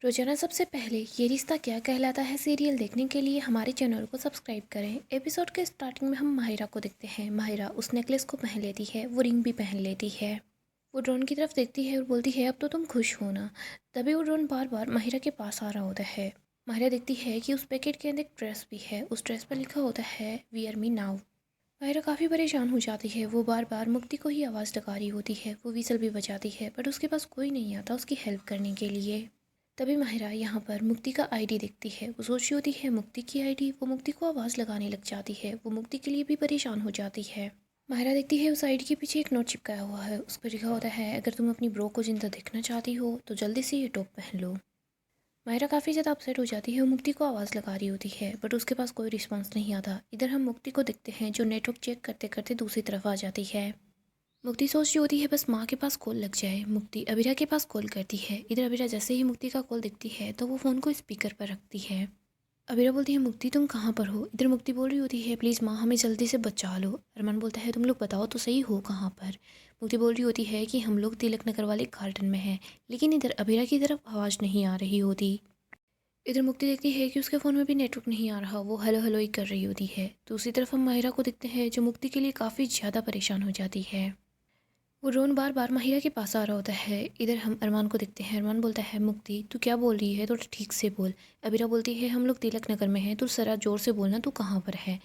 रोजाना सबसे पहले ये रिश्ता क्या कहलाता है सीरियल देखने के लिए हमारे चैनल को सब्सक्राइब करें। एपिसोड के स्टार्टिंग में हम माहिरा को देखते हैं। माहिरा उस नेकलेस को पहन लेती है, वो रिंग भी पहन लेती है। वो ड्रोन की तरफ देखती है और बोलती है अब तो तुम खुश हो ना। तभी वो ड्रोन बार बार माहिरा के पास आ रहा होता है। माहिरा देखती है कि उस पैकेट के अंदर एक ड्रेस भी है। उस ड्रेस पर लिखा होता है वियर मी नाउ। माहिरा काफ़ी परेशान हो जाती है। वो बार बार मुक्ति को ही आवाज़ लगा रही होती है, वो विसल भी बजाती है, बट उसके पास कोई नहीं आता उसकी हेल्प करने के लिए। तभी माहिरा यहाँ पर मुक्ति का आईडी देखती है। वो सोच रही होती है मुक्ति की आईडी। वो मुक्ति को आवाज़ लगाने लग जाती है। वो मुक्ति के लिए भी परेशान हो जाती है। माहिरा देखती है उस आईडी के पीछे एक नोट चिपकाया हुआ है। उस पर लिखा होता है अगर तुम अपनी ब्रो को जिंदा देखना चाहती हो तो जल्दी से ये टॉप पहन लो। माहिरा काफ़ी ज़्यादा अपसेट हो जाती है। वो मुक्ति को आवाज़ लगा रही होती है, बट उसके पास कोई रिस्पॉन्स नहीं आता। इधर हम मुक्ति को देखते हैं जो नेटवर्क चेक करते करते दूसरी तरफ आ जाती है। मुक्ति सोच रही होती है बस माँ के पास कॉल लग जाए। मुक्ति अबीरा के पास कॉल करती है। इधर अबीरा जैसे ही मुक्ति का कॉल देखती है तो वो फ़ोन को स्पीकर पर रखती है। अबीरा बोलती है मुक्ति तुम कहाँ पर हो। इधर मुक्ति बोल रही होती है प्लीज़ माँ हमें जल्दी से बचा लो। अरमान बोलता है तुम लोग बताओ तो सही हो कहाँ पर। मुक्ति बोल रही होती है कि हम लोग तिलक नगर वाले गार्डन में हैं, लेकिन इधर अबीरा की तरफ आवाज़ नहीं आ रही होती। इधर मुक्ति देखती है कि उसके फ़ोन में भी नेटवर्क नहीं आ रहा। वो हेलो हेलो ही कर रही होती है। दूसरी तरफ हम माहिरा को देखते हैं जो मुक्ति के लिए काफ़ी ज़्यादा परेशान हो जाती है। वो ड्रोन बार बार माहिरा के पास आ रहा होता है। इधर हम अरमान को देखते हैं। अरमान बोलता है मुक्ति तू क्या बोल रही है, तो ठीक से बोल। अबीरा बोलती है हम लोग तिलक नगर में हैं, तू ज़रा जोर से बोलना तू कहाँ पर है।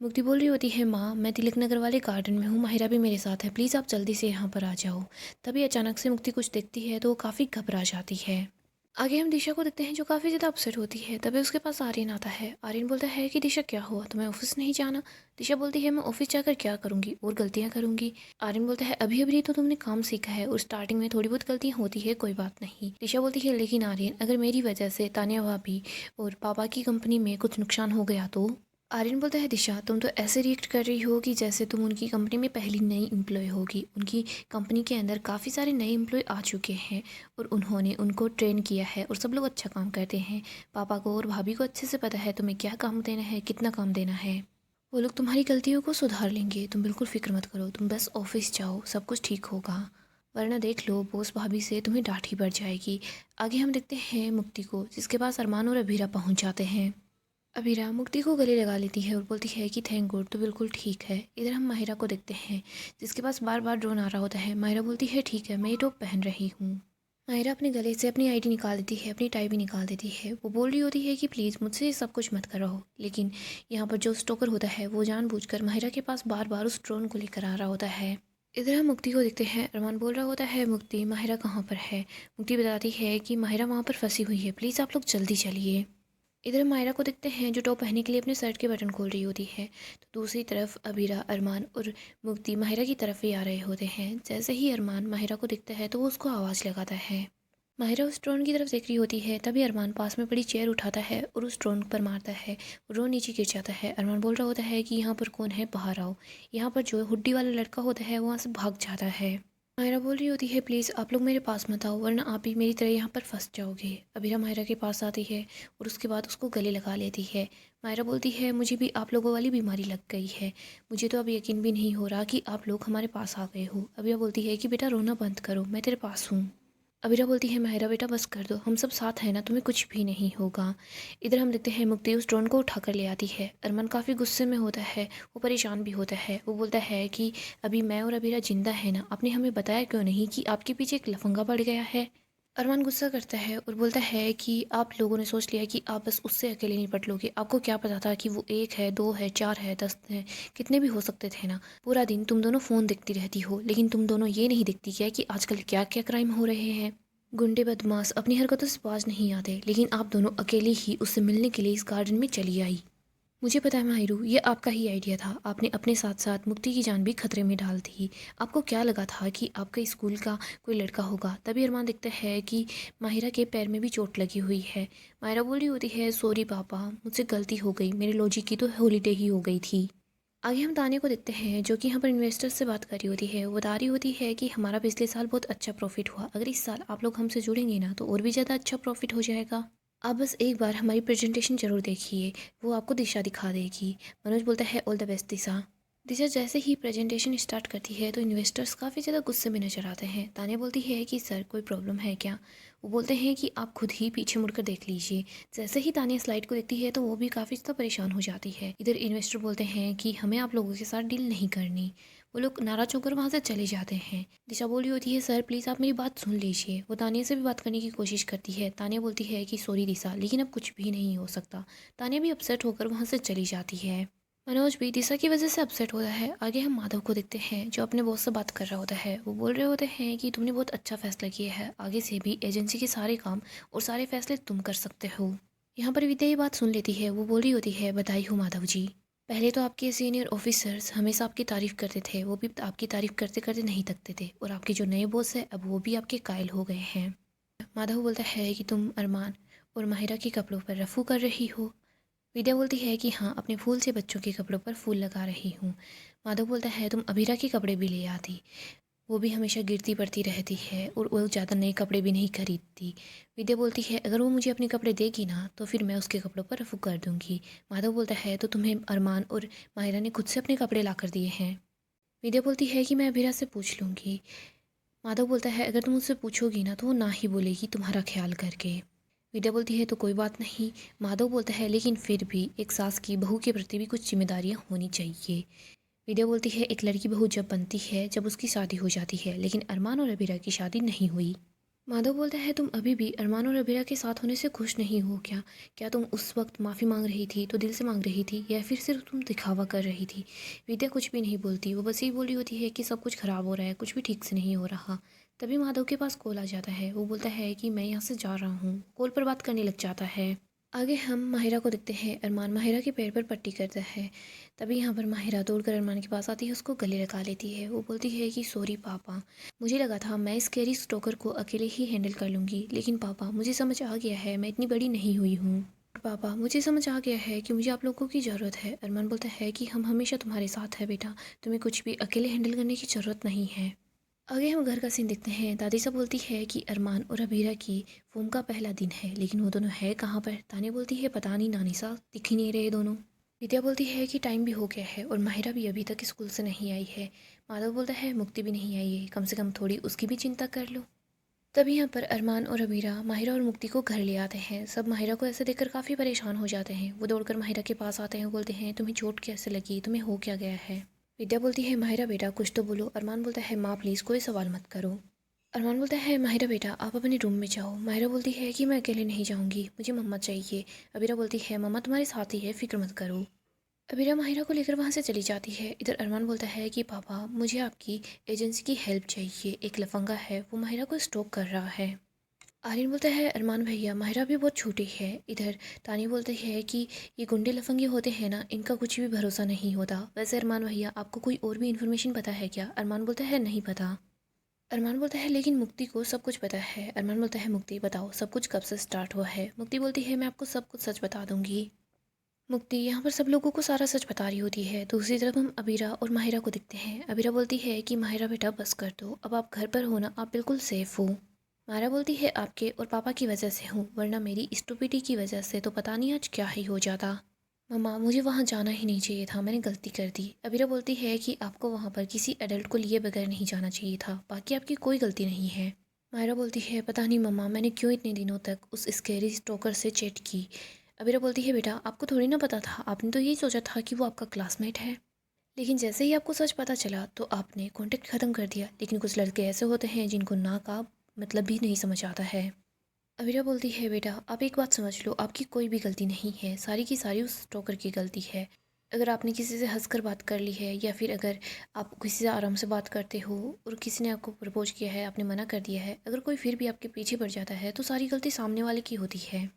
मुक्ति बोल रही होती है माँ मैं तिलक नगर वाले गार्डन में हूँ, माहिरा भी मेरे साथ है, प्लीज़ आप जल्दी से यहाँ पर आ जाओ। तभी अचानक से मुक्ति कुछ देखती है तो वो काफ़ी घबरा जाती है। आगे हम दिशा को देखते हैं जो काफ़ी ज़्यादा अपसेट होती है। तभी उसके पास आर्यन आता है। आर्यन बोलता है कि दिशा क्या हुआ, तुम्हें ऑफिस नहीं जाना। दिशा बोलती है मैं ऑफिस जाकर क्या करूँगी, और गलतियाँ करूँगी। आर्यन बोलता है अभी अभी तो तुमने काम सीखा है और स्टार्टिंग में थोड़ी बहुत गलतियाँ होती है, कोई बात नहीं। दिशा बोलती है लेकिन आर्यन अगर मेरी वजह से तानिया भाभी और पापा की कंपनी में कुछ नुकसान हो गया तो। आर्यन बोलता है दिशा तुम तो ऐसे रिएक्ट कर रही हो कि जैसे तुम उनकी कंपनी में पहली नई एम्प्लॉय होगी। उनकी कंपनी के अंदर काफ़ी सारे नए एम्प्लॉय आ चुके हैं और उन्होंने उनको ट्रेन किया है और सब लोग अच्छा काम करते हैं। पापा को और भाभी को अच्छे से पता है तुम्हें क्या काम देना है, कितना काम देना है। वो लोग तुम्हारी गलतियों को सुधार लेंगे, तुम बिल्कुल फिक्र मत करो, तुम बस ऑफिस जाओ सब कुछ ठीक होगा। वरना देख लो बॉस भाभी से तुम्हें डांट ही पड़ जाएगी। आगे हम देखते हैं मुक्ति को जिसके पास अरमान और अभीरा पहुंच जाते हैं। अबीरा मुक्ति को गले लगा लेती है और बोलती है कि थैंक गॉड तो बिल्कुल ठीक है। इधर हम माहिरा को देखते हैं जिसके पास बार बार ड्रोन आ रहा होता है। माहिरा बोलती है ठीक है मैं ये टॉप पहन रही हूँ। माहिरा अपने गले से अपनी आईडी निकाल देती है, अपनी टाई भी निकाल देती है। वो बोल रही होती है कि प्लीज़ मुझसे ये सब कुछ मत कराओ, लेकिन यहाँ पर जो स्टोकर होता है वो जानबूझकर माहिरा के पास बार बार उस ड्रोन को लेकर आ रहा होता है। इधर हम मुक्ति को देखते हैं। अरमान बोल रहा होता है मुक्ति माहिरा कहाँ पर है। मुक्ति बताती है कि माहिरा वहाँ पर फंसी हुई है, प्लीज़ आप लोग जल्दी चलिए। इधर मायरा को देखते हैं जो टॉप पहनने के लिए अपने शर्ट के बटन खोल रही होती है। तो दूसरी तरफ अबीरा अरमान और मुक्ति माहिरा की तरफ ही आ रहे होते हैं। जैसे ही अरमान माहिरा को दिखता है तो वो उसको आवाज़ लगाता है। माहिरा उस ड्रोन की तरफ देख रही होती है। तभी अरमान पास में पड़ी चेयर उठाता है और उस ड्रोन पर मारता है। ड्रोन नीचे गिर जाता है। अरमान बोल रहा होता है कि यहाँ पर कौन है, बाहर आओ। यहाँ पर जो हुड्डी वाला लड़का होता है वो वहाँ से भाग जाता है। मायरा बोल रही होती है प्लीज़ आप लोग मेरे पास मत आओ वरना आप भी मेरी तरह यहाँ पर फंस जाओगे। अबीरा मायरा के पास आती है और उसके बाद उसको गले लगा लेती है। मायरा बोलती है मुझे भी आप लोगों वाली बीमारी लग गई है, मुझे तो अब यकीन भी नहीं हो रहा कि आप लोग हमारे पास आ गए हो। अबीरा बोलती है कि बेटा रोना बंद करो, मैं तेरे पास हूँ। अबीरा बोलती है माहिरा बेटा बस कर दो, हम सब साथ हैं ना, तुम्हें कुछ भी नहीं होगा। इधर हम देखते हैं मुक्ति उस ड्रोन को उठाकर ले आती है। अरमान काफ़ी गुस्से में होता है, वो परेशान भी होता है। वो बोलता है कि अभी मैं और अबीरा जिंदा है ना, आपने हमें बताया क्यों नहीं कि आपके पीछे एक लफंगा बढ़ गया है। अरमान गुस्सा करता है और बोलता है कि आप लोगों ने सोच लिया कि आप बस उससे अकेले निपट लोगे, आपको क्या पता था कि वो एक है, दो है, चार है, 10 है, कितने भी हो सकते थे ना। पूरा दिन तुम दोनों फ़ोन देखती रहती हो, लेकिन तुम दोनों ये नहीं देखती क्या कि आजकल क्या क्या क्राइम हो रहे हैं। गुंडे बदमाश अपनी हरकतों से बाज नहीं आते, लेकिन आप दोनों अकेले ही उससे मिलने के लिए इस गार्डन में चली आई। मुझे पता है माहिरू ये आपका ही आइडिया था, आपने अपने साथ साथ मुक्ति की जान भी खतरे में डाल दी। आपको क्या लगा था कि आपके स्कूल का कोई लड़का होगा। तभी अरमान देखता है कि माहिरा के पैर में भी चोट लगी हुई है। माहिरा बोल रही होती है सॉरी पापा मुझसे गलती हो गई, मेरे लॉजिक की तो हॉलीडे ही हो गई थी। आगे हम तानिया को देखते हैं जो कि यहाँ पर इन्वेस्टर्स से बात कर रही होती है। वो बता रही होती है कि हमारा पिछले साल बहुत अच्छा प्रॉफिट हुआ, अगर इस साल आप लोग हमसे जुड़ेंगे ना तो और भी ज़्यादा अच्छा प्रॉफिट हो जाएगा। आप बस एक बार हमारी प्रेजेंटेशन जरूर देखिए, वो आपको दिशा दिखा देगी। मनोज बोलता है ऑल द बेस्ट दिशा। दिशा जैसे ही प्रेजेंटेशन स्टार्ट करती है तो इन्वेस्टर्स काफ़ी ज़्यादा गुस्से में नजर आते हैं। तानिया बोलती है कि सर कोई प्रॉब्लम है क्या। वो बोलते हैं कि आप खुद ही पीछे मुड़कर देख लीजिए। जैसे ही तानिया स्लाइड को देखती है तो वो भी काफ़ी ज़्यादा परेशान हो जाती है। इधर इन्वेस्टर बोलते हैं कि हमें आप लोगों के साथ डील नहीं करनी। वो लोग नाराज होकर वहाँ से चले जाते हैं। दिशा बोली होती है सर प्लीज़ आप मेरी बात सुन लीजिए। वो तानिया से भी बात करने की कोशिश करती है। तानिया बोलती है कि सॉरी दिशा लेकिन अब कुछ भी नहीं हो सकता। तानिया भी अपसेट होकर वहाँ से चली जाती है। मनोज भी दिशा की वजह से अपसेट होता है। आगे हम माधव को देखते हैं जो अपने बॉस से बात कर रहा होता है। वो बोल रहे होते हैं कि तुमने बहुत अच्छा फैसला किया है, आगे से भी एजेंसी के सारे काम और सारे फैसले तुम कर सकते हो। यहाँ पर विद्या ये बात सुन लेती है। वो बोल रही होती है बधाई हो माधव जी। पहले तो आपके सीनियर ऑफिसर्स हमेशा आपकी तारीफ करते थे, वो भी आपकी तारीफ करते करते नहीं थकते थे, और आपके जो नए बॉस है अब वो भी आपके कायल हो गए हैं। माधव बोलता है कि तुम अरमान और माहिरा के कपड़ों पर रफू कर रही हो। विद्या बोलती है कि हाँ अपने फूल से बच्चों के कपड़ों पर फूल लगा रही हूँ। माधव बोलता है तुम अभीरा के कपड़े भी ले आती, वो भी हमेशा गिरती पड़ती रहती है और वो ज़्यादा नए कपड़े भी नहीं खरीदती। विद्या बोलती है अगर वो मुझे अपने कपड़े देगी ना तो फिर मैं उसके कपड़ों पर रफू कर दूंगी। माधव बोलता है तो तुम्हें अरमान और माहिरा ने खुद से अपने कपड़े ला कर दिए हैं। विद्या बोलती है कि मैं अभीरा से पूछ लूँगी। माधव बोलता है अगर तुम उससे पूछोगी ना तो वो ना ही बोलेगी तुम्हारा ख्याल करके। विद्या बोलती है तो कोई बात नहीं। माधव बोलता है लेकिन फिर भी एक सास की बहू के प्रति भी कुछ जिम्मेदारियां होनी चाहिए। विद्या बोलती है एक लड़की बहू जब बनती है जब उसकी शादी हो जाती है, लेकिन अरमान और अबीरा की शादी नहीं हुई। माधव बोलता है तुम अभी भी अरमान और अबीरा के साथ होने से खुश नहीं हो क्या? क्या तुम उस वक्त माफ़ी मांग रही थी तो दिल से मांग रही थी या फिर सिर्फ तुम दिखावा कर रही थी? विद्या कुछ भी नहीं बोलती, वो बस यही बोली होती है कि सब कुछ खराब हो रहा है, कुछ भी ठीक से नहीं हो रहा। तभी माधव के पास कॉल आ जाता है। वो बोलता है कि मैं यहाँ से जा रहा हूँ। कॉल पर बात करने लग जाता है। आगे हम माहिरा को देखते हैं। अरमान माहिरा के पैर पर पट्टी करता है। तभी यहाँ पर माहिरा दौड़कर अरमान के पास आती है, उसको गले लगा लेती है। वो बोलती है कि सॉरी पापा, मुझे लगा था मैं इस कैरी स्टोकर को अकेले ही हैंडल कर लूँगी, लेकिन पापा मुझे समझ आ गया है मैं इतनी बड़ी नहीं हुई हूँ। पापा मुझे समझ आ गया है कि मुझे आप लोगों की ज़रूरत है। अरमान बोलता है कि हम हमेशा तुम्हारे साथ है बेटा, तुम्हें कुछ भी अकेले हैंडल करने की ज़रूरत नहीं है। आगे हम घर का सीन देखते हैं। दादी साहब बोलती है कि अरमान और अबीरा की फॉर्म का पहला दिन है, लेकिन वो दोनों है कहाँ पर। ताने बोलती है पता नहीं नानी साहब दिख ही नहीं रहे दोनों। विद्या बोलती है कि टाइम भी हो गया है और माहिरा भी अभी तक स्कूल से नहीं आई है। माधव बोलता है मुक्ति भी नहीं आई है, कम से कम थोड़ी उसकी भी चिंता कर लो। तभी यहाँ पर अरमान और अबीरा माहिरा और मुक्ति को घर ले आते हैं। सब माहिरा को ऐसे देखकर काफ़ी परेशान हो जाते हैं। वो दौड़कर माहिरा के पास आते हैं, बोलते हैं तुम्हें चोट कैसे लगी, तुम्हें हो क्या गया है। विद्या बोलती है माहिरा बेटा कुछ तो बोलो। अरमान बोलता है माँ प्लीज़ कोई सवाल मत करो। अरमान बोलता है माहिरा बेटा आप अपने रूम में जाओ। माहिरा बोलती है कि मैं अकेले नहीं जाऊंगी, मुझे मम्मा चाहिए। अबीरा बोलती है मम्मा तुम्हारे साथ ही है, फिक्र मत करो। अबीरा माहिरा को लेकर वहाँ से चली जाती है। इधर अरमान बोलता है कि पापा मुझे आपकी एजेंसी की हेल्प चाहिए, एक लफंगा है वो माहिरा को स्टॉक कर रहा है। आर्यन बोलता है अरमान भैया माहिरा भी बहुत छोटी है। इधर तानी बोलती है कि ये गुंडे लफंगे होते हैं ना, इनका कुछ भी भरोसा नहीं होता। वैसे अरमान भैया आपको कोई और भी इन्फॉर्मेशन पता है क्या? अरमान बोलता है नहीं पता। अरमान बोलता है लेकिन मुक्ति को सब कुछ पता है। अरमान बोलता है मुक्ति बताओ सब कुछ कब से स्टार्ट हुआ है? मुक्ति बोलती है मैं आपको सब कुछ सच बता दूंगी। मुक्ति यहाँ पर सब लोगों को सारा सच बता रही होती है। दूसरी तरफ हम अबीरा और माहिरा को देखते हैं। अबीरा बोलती है कि माहिरा बेटा बस कर दो, अब आप घर पर हो ना, आप बिल्कुल सेफ हो। माहिरा बोलती है आपके और पापा की वजह से हूँ, वरना मेरी स्टूपिडिटी की वजह से तो पता नहीं आज क्या ही हो जाता। मम्मा मुझे वहाँ जाना ही नहीं चाहिए था, मैंने गलती कर दी। अबीरा बोलती है कि आपको वहाँ पर किसी एडल्ट को लिए बगैर नहीं जाना चाहिए था, बाकी आपकी कोई गलती नहीं है। मायरा बोलती है पता नहीं मम्मा मैंने क्यों इतने दिनों तक उस स्कैरी स्टोकर से चैट की। अबीरा बोलती है बेटा आपको थोड़ी ना पता था, आपने तो यही सोचा था कि वो आपका क्लासमेट है, लेकिन जैसे ही आपको सच पता चला तो आपने कांटेक्ट ख़त्म कर दिया। लेकिन कुछ लड़के ऐसे होते हैं जिनको ना का मतलब भी नहीं समझ आता है। अबीरा बोलती है बेटा आप एक बात समझ लो, आपकी कोई भी गलती नहीं है, सारी की सारी उस स्टोकर की गलती है। अगर आपने किसी से हंसकर बात कर ली है या फिर अगर आप किसी से आराम से बात करते हो और किसी ने आपको प्रपोज किया है, आपने मना कर दिया है, अगर कोई फिर भी आपके पीछे पड़ जाता है तो सारी गलती सामने वाले की होती है।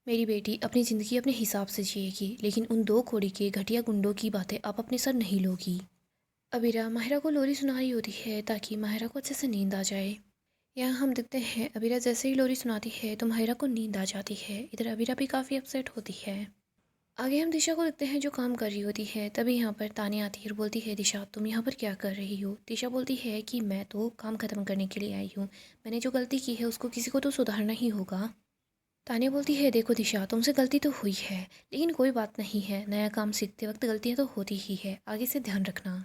मेरी बेटी अपनी ज़िंदगी अपने हिसाब से जिएगी, लेकिन उन दो खोड़ी के घटिया गुंडों की बातें आप अपने सर नहीं लोगी। अबीरा माहिरा को लोरी सुना रही होती है ताकि माहिरा को अच्छे से नींद आ जाए। यहाँ हम देखते हैं अबीरा जैसे ही लोरी सुनाती है तो माहिरा को नींद आ जाती है। इधर अबीरा भी काफ़ी अपसेट होती है। आगे हम दिशा को देखते हैं जो काम कर रही होती है। तभी यहाँ पर तानिया आती है और बोलती है दिशा तुम यहाँ पर क्या कर रही हो? दिशा बोलती है कि मैं तो काम ख़त्म करने के लिए आई हूँ, मैंने जो गलती की है उसको किसी को तो सुधारना ही होगा। तानिया बोलती है, देखो दिशा, तुमसे गलती तो हुई है, लेकिन कोई बात नहीं है, नया काम सीखते वक्त गलतियाँ तो होती ही है, आगे से ध्यान रखना।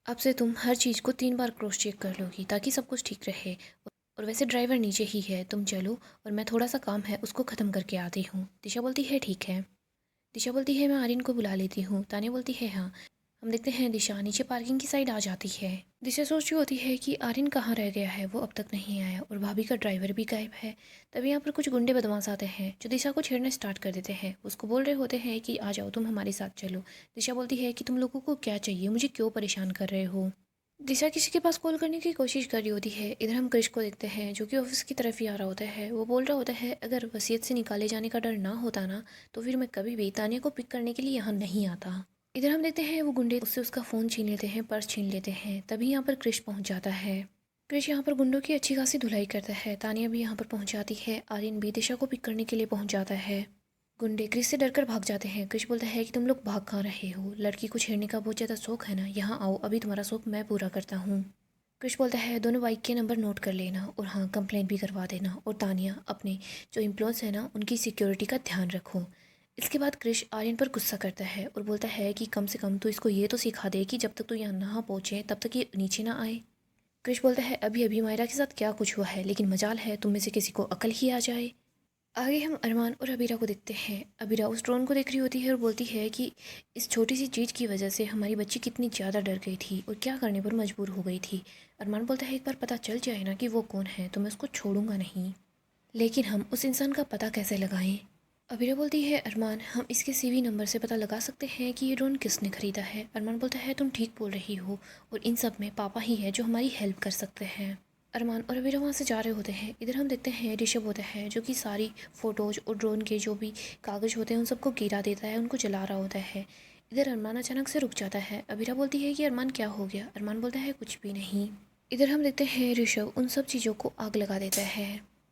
अब से तुम हर चीज़ को 3 बार क्रॉस चेक कर लोगी ताकि सब कुछ ठीक रहे। और वैसे ड्राइवर नीचे ही है, तुम चलो, और मैं थोड़ा सा काम है उसको ख़त्म करके आती हूँ। दिशा बोलती है, ठीक है। दिशा बोलती है, मैं आर्यन को बुला लेती हूँ। तानिया बोलती है, हाँ। हम देखते हैं दिशा नीचे पार्किंग की साइड आ जाती है। दिशा सोच रही होती है कि आर्यन कहाँ रह गया है, वो अब तक नहीं आया और भाभी का ड्राइवर भी गायब है। तभी यहाँ पर कुछ गुंडे बदमाश आते हैं जो दिशा को छेड़ना स्टार्ट कर देते हैं। उसको बोल रहे होते हैं कि आ जाओ, तुम हमारे साथ चलो। दिशा बोलती है कि तुम लोगों को क्या चाहिए, मुझे क्यों परेशान कर रहे हो। दिशा किसी के पास कॉल करने की कोशिश कर रही होती है। इधर हम क्रिश को देखते हैं जो कि ऑफिस की तरफ ही आ रहा होता है। वो बोल रहा होता है, अगर वसीयत से निकाले जाने का डर ना होता ना, तो फिर मैं कभी भी तानिया को पिक करने के लिए यहाँ नहीं आता। इधर हम देखते हैं वो गुंडे उससे उसका फ़ोन छीन लेते हैं, पर्स छीन लेते हैं। तभी यहाँ पर क्रिश पहुँच जाता है। क्रिश यहाँ पर गुंडों की अच्छी खासी धुलाई करता है। तानिया भी यहाँ पर पहुँच जाती है। आर्यन भी दिशा को पिक करने के लिए पहुँच जाता है। गुंडे क्रिश से डरकर भाग जाते हैं। क्रिश बोलता है कि तुम लोग भाग कहाँ रहे हो, लड़की को छेड़ने का बहुत ज़्यादा शौक है ना, यहाँ आओ, अभी तुम्हारा शौक मैं पूरा करता हूँ। क्रिश बोलता है, दोनों बाइक के नंबर नोट कर लेना और हाँ, कंप्लेंट भी करवा देना, और तानिया अपने जो एम्प्लॉयज़ है ना उनकी सिक्योरिटी का ध्यान रखो। इसके बाद क्रिश आर्यन पर गुस्सा करता है और बोलता है कि कम से कम तो इसको ये तो सिखा दे कि जब तक तो यहाँ ना पहुँचे तब तक ये नीचे ना आए। क्रिश बोलता है, अभी अभी मायरा के साथ क्या कुछ हुआ है, लेकिन मजाल है तुम में से किसी को अकल ही आ जाए। आगे हम अरमान और अबीरा को देखते हैं। अबीरा उस ड्रोन को देख रही होती है और बोलती है कि इस छोटी सी चीज़ की वजह से हमारी बच्ची कितनी ज़्यादा डर गई थी और क्या करने पर मजबूर हो गई थी। अरमान बोलता है, एक बार पता चल जाए ना कि वो कौन है तो मैं उसको छोड़ूंगा नहीं, लेकिन हम उस इंसान का पता कैसे लगाएं। अबीरा बोलती है, अरमान, हम इसके सीवी नंबर से पता लगा सकते हैं कि ये ड्रोन किसने ख़रीदा है। अरमान बोलता है, तुम ठीक बोल रही हो, और इन सब में पापा ही है जो हमारी हेल्प कर सकते हैं। अरमान और अबीरा वहाँ से जा रहे होते हैं। इधर हम देखते हैं ऋषभ होता है जो कि सारी फ़ोटोज़ और ड्रोन के जो भी कागज़ होते हैं उन सबको गिरा देता है, उनको जला रहा होता है। इधर अरमान अचानक से रुक जाता है। अबीरा बोलती है कि अरमान क्या हो गया। अरमान बोलता है, कुछ भी नहीं। इधर हम देखते हैं ऋषभ उन सब चीज़ों को आग लगा देता है।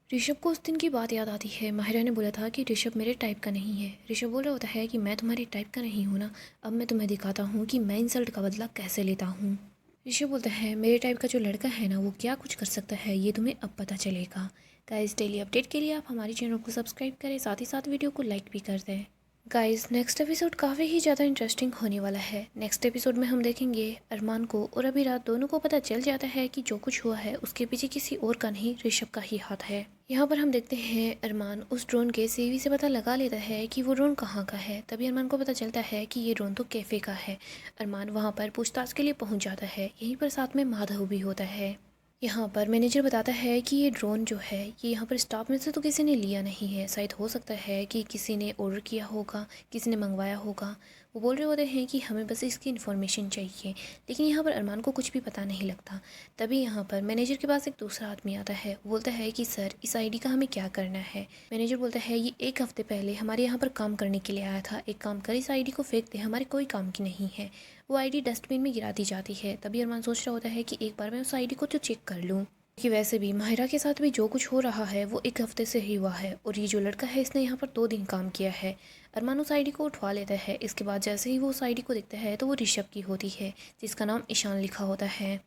ऋषभ को उस दिन की बात याद आती है। माहिरा ने बोला था कि ऋषभ मेरे टाइप का नहीं है। ऋषभ बोल रहा होता है कि मैं तुम्हारे टाइप का नहीं हूँ ना, अब मैं तुम्हें दिखाता हूँ कि मैं इंसल्ट का बदला कैसे लेता हूँ। ऋषभ बोलता है, मेरे टाइप का जो लड़का है ना वो क्या कुछ कर सकता है ये तुम्हें अब पता चलेगा। गाइस, डेली अपडेट के लिए आप हमारे चैनल को सब्सक्राइब करें, साथ ही साथ वीडियो को लाइक भी कर दें। गाइस, नेक्स्ट एपिसोड काफ़ी ही ज़्यादा इंटरेस्टिंग होने वाला है। नेक्स्ट एपिसोड में हम देखेंगे अरमान को और अबीरा दोनों को पता चल जाता है कि जो कुछ हुआ है उसके पीछे किसी और का नहीं, ऋषभ का ही हाथ है। यहाँ पर हम देखते हैं अरमान उस ड्रोन के सीवी से पता लगा लेता है कि वो ड्रोन कहाँ का है। तभी अरमान को पता चलता है कि ये ड्रोन तो कैफ़े का है। अरमान वहाँ पर पूछताछ के लिए पहुँच जाता है। यहीं पर साथ में माधव भी होता है। यहाँ पर मैनेजर बताता है कि ये ड्रोन जो है ये यहाँ पर स्टाफ में से तो किसी ने लिया नहीं है, शायद हो सकता है कि किसी ने ऑर्डर किया होगा, किसी ने मंगवाया होगा। वो बोल रहे होते हैं कि हमें बस इसकी इन्फॉर्मेशन चाहिए, लेकिन यहाँ पर अरमान को कुछ भी पता नहीं लगता। तभी यहाँ पर मैनेजर के पास एक दूसरा आदमी आता है। वो बोलता है कि सर, इस आईडी का हमें क्या करना है। मैनेजर बोलता है, ये 1 हफ्ते पहले हमारे यहाँ पर काम करने के लिए आया था, एक काम कर इस आईडी को फेंक दे, हमारे कोई काम की नहीं है। वो आईडी डस्टबिन में गिरा दी जाती है। तभी अरमान सोच रहा होता है कि एक बार मैं उस आईडी को तो चेक कर लूँ, कि वैसे भी माहिरा के साथ भी जो कुछ हो रहा है वो 1 हफ्ते से ही हुआ है, और ये जो लड़का है इसने यहाँ पर 2 दिन काम किया है। अरमान उस आईडी को उठवा लेता है। इसके बाद जैसे ही वो उस आईडी को देखता है तो वो ऋषभ की होती है, जिसका नाम ईशान लिखा होता है।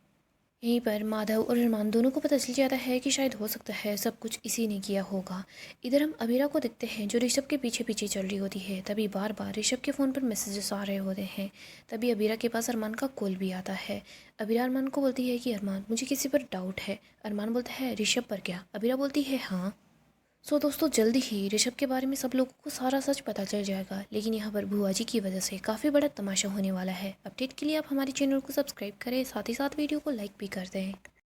यहीं पर माधव और अरमान दोनों को पता चल जाता है कि शायद हो सकता है सब कुछ इसी ने किया होगा। इधर हम अबीरा को देखते हैं जो ऋषभ के पीछे पीछे चल रही होती है। तभी बार बार ऋषभ के फ़ोन पर मैसेजेस आ रहे होते हैं। तभी अबीरा के पास अरमान का कॉल भी आता है। अबीरा अरमान को बोलती है कि अरमान, मुझे किसी पर डाउट है। अरमान बोलता है, ऋषभ पर क्या? अबीरा बोलती है, हाँ। सो दोस्तों, जल्दी ही ऋषभ के बारे में सब लोगों को सारा सच पता चल जाएगा, लेकिन यहाँ पर बुआ जी की वजह से काफ़ी बड़ा तमाशा होने वाला है। अपडेट के लिए आप हमारे चैनल को सब्सक्राइब करें, साथ ही साथ वीडियो को लाइक भी कर दें।